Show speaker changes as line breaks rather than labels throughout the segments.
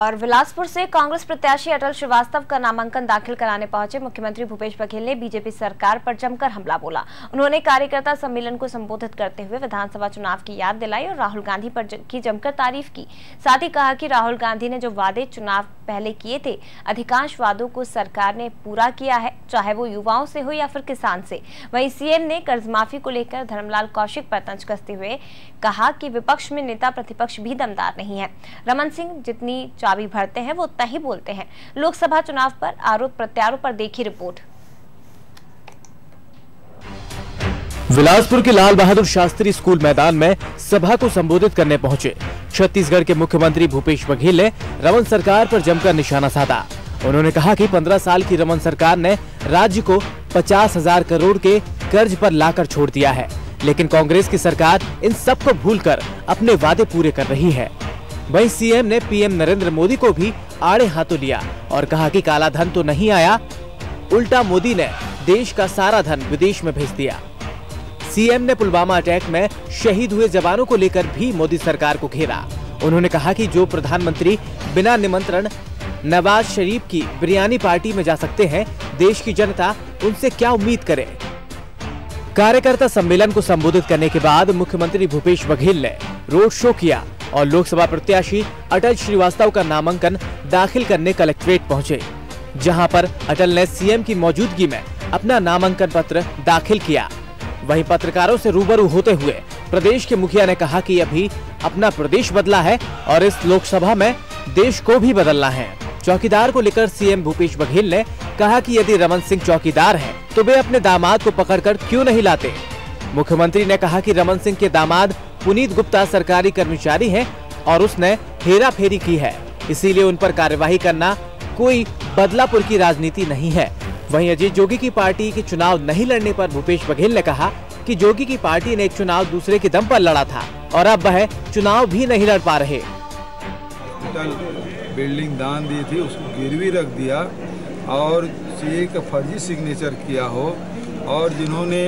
और बिलासपुर से कांग्रेस प्रत्याशी अटल श्रीवास्तव का नामांकन दाखिल कराने पहुंचे मुख्यमंत्री भूपेश बघेल ने बीजेपी सरकार पर जमकर हमला बोला। उन्होंने कार्यकर्ता सम्मेलन को संबोधित करते हुए विधानसभा चुनाव की याद दिलाई और राहुल गांधी पर की जमकर तारीफ की। साथ ही कहा कि राहुल गांधी ने जो वादे चुनाव पहले किए थे, अधिकांश वादों को सरकार ने पूरा किया है, चाहे वो युवाओं से हो या फिर किसान से। वहीं सीएम ने कर्ज माफी को लेकर धर्मलाल कौशिक पर तंज कसते हुए कहा कि विपक्ष में नेता प्रतिपक्ष भी दमदार नहीं है। रमन सिंह जितनी चाबी भरते हैं वो उतना ही बोलते हैं। लोकसभा चुनाव पर आरोप प्रत्यारोप पर देखी रिपोर्ट।
बिलासपुर के लाल बहादुर शास्त्री स्कूल मैदान में सभा को संबोधित करने पहुंचे छत्तीसगढ़ के मुख्यमंत्री भूपेश बघेल ने रमन सरकार पर जमकर निशाना साधा। उन्होंने कहा कि 15 साल की रमन सरकार ने राज्य को 50,000 करोड़ के कर्ज पर लाकर छोड़ दिया है, लेकिन कांग्रेस की सरकार इन सबको भूलकर अपने वादे पूरे कर रही है। वहीं सीएम ने पीएम नरेंद्र मोदी को भी आड़े हाथों लिया और कहा कि काला धन तो नहीं आया, उल्टा मोदी ने देश का सारा धन विदेश में भेज दिया। सीएम ने पुलवामा अटैक में शहीद हुए जवानों को लेकर भी मोदी सरकार को घेरा। उन्होंने कहा कि जो प्रधानमंत्री बिना निमंत्रण नवाज शरीफ की बिरयानी पार्टी में जा सकते हैं, देश की जनता उनसे क्या उम्मीद करे। कार्यकर्ता सम्मेलन को संबोधित करने के बाद मुख्यमंत्री भूपेश बघेल ने रोड शो किया और लोकसभा प्रत्याशी अटल श्रीवास्तव का नामांकन दाखिल करने कलेक्ट्रेट पहुंचे, जहां पर अटल ने सीएम की मौजूदगी में अपना नामांकन पत्र दाखिल किया। वहीं पत्रकारों से रूबरू होते हुए प्रदेश के मुखिया ने कहा कि अभी अपना प्रदेश बदला है और इस लोकसभा में देश को भी बदलना है। चौकीदार को लेकर सीएम भूपेश बघेल ने कहा कि यदि रमन सिंह चौकीदार हैं, तो वे अपने दामाद को पकड़कर क्यों नहीं लाते। मुख्यमंत्री ने कहा कि रमन सिंह के दामाद पुनीत गुप्ता सरकारी कर्मचारी हैं और उसने हेरा फेरी की है, इसीलिए उन पर कार्यवाही करना कोई बदलापुर की राजनीति नहीं है। वहीं अजीत जोगी की पार्टी के चुनाव नहीं लड़ने पर भूपेश बघेल ने कहा कि जोगी की पार्टी ने एक चुनाव दूसरे के दम पर लड़ा था और अब वह चुनाव भी नहीं लड़ पा रहे।
बिल्डिंग दान दी थी, उसको गिरवी रख दिया और सीए का फर्जी सिग्नेचर किया हो और जिन्होंने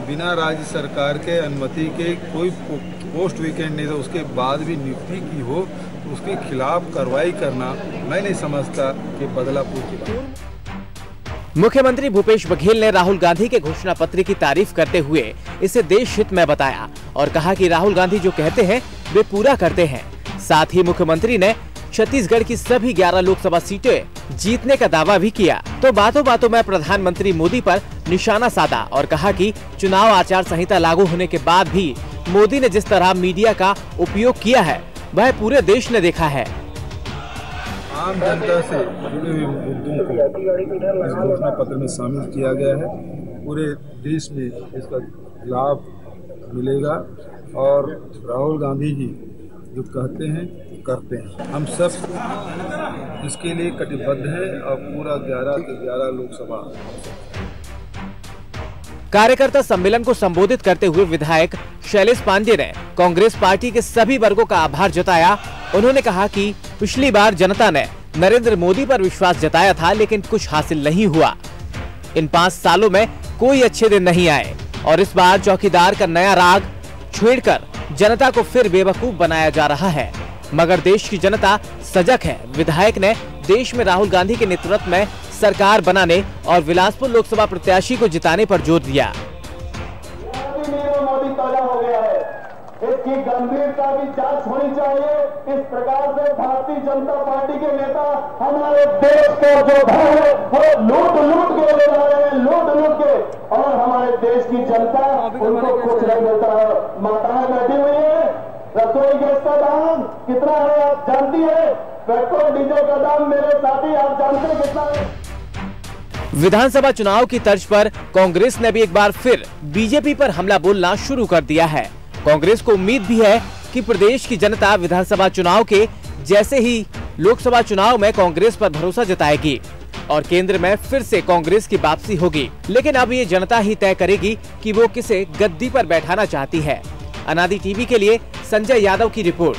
बिना राज्य सरकार के अनुमति के कोई पोस्ट वेकेंट नहीं था, उसके बाद भी नियुक्ति की हो, तो उसके खिलाफ कार्रवाई करना मैं नहीं समझता कि बदलापुर की बात।
मुख्यमंत्री भूपेश बघेल ने राहुल गांधी के घोषणा पत्र की तारीफ करते हुए इसे देश हित में बताया और कहा कि राहुल गांधी जो कहते हैं वे पूरा करते हैं। साथ ही मुख्यमंत्री ने छत्तीसगढ़ की सभी 11 लोकसभा सीटें जीतने का दावा भी किया, तो बातों बातों में प्रधानमंत्री मोदी पर निशाना साधा और कहा कि चुनाव आचार संहिता लागू होने के बाद भी मोदी ने जिस तरह मीडिया का उपयोग किया है, वह पूरे देश ने देखा है।
आम जनता से जुड़े हुए मुद्दों को इस घोषणा पत्र में शामिल किया गया है। पूरे देश में इसका लाभ मिलेगा और राहुल गांधी जी जो कहते हैं करते हैं। हम सब इसके लिए कटिबद्ध हैं और पूरा 11 के 11 लोकसभा।
कार्यकर्ता सम्मेलन को संबोधित करते हुए विधायक शैलेश पांडे ने कांग्रेस पार्टी के सभी वर्गों का आभार जताया। उन्होंने कहा कि पिछली बार जनता ने नरेंद्र मोदी पर विश्वास जताया था, लेकिन कुछ हासिल नहीं हुआ। इन 5 सालों में कोई अच्छे दिन नहीं आए और इस बार चौकीदार का नया राग छेड़कर जनता को फिर बेवकूफ बनाया जा रहा है, मगर देश की जनता सजग है। विधायक ने देश में राहुल गांधी के नेतृत्व में सरकार बनाने और बिलासपुर लोकसभा प्रत्याशी को जिताने पर जोर दिया।
इसकी गंभीरता की जांच होनी चाहिए। इस प्रकार से भारतीय जनता पार्टी के नेता हमारे देश को जो धन है वो लूट के ले जा रहे हैं, लूट के, और हमारे देश की जनता उनको कुछ नहीं मिलता है। माताएं बैठी हुई है, रसोई गैस का दाम कितना है आप जानती है, पेट्रोल डीजल का दाम मेरे साथी आप जानते हैं कितना है।
विधानसभा चुनाव की तर्ज पर कांग्रेस ने भी एक बार फिर बीजेपी पर हमला बोलना शुरू कर दिया है। कांग्रेस को उम्मीद भी है कि प्रदेश की जनता विधानसभा चुनाव के जैसे ही लोकसभा चुनाव में कांग्रेस पर भरोसा जताएगी और केंद्र में फिर से कांग्रेस की वापसी होगी। लेकिन अब ये जनता ही तय करेगी कि वो किसे गद्दी पर बैठाना चाहती है। अनादि टीवी के लिए संजय यादव की रिपोर्ट।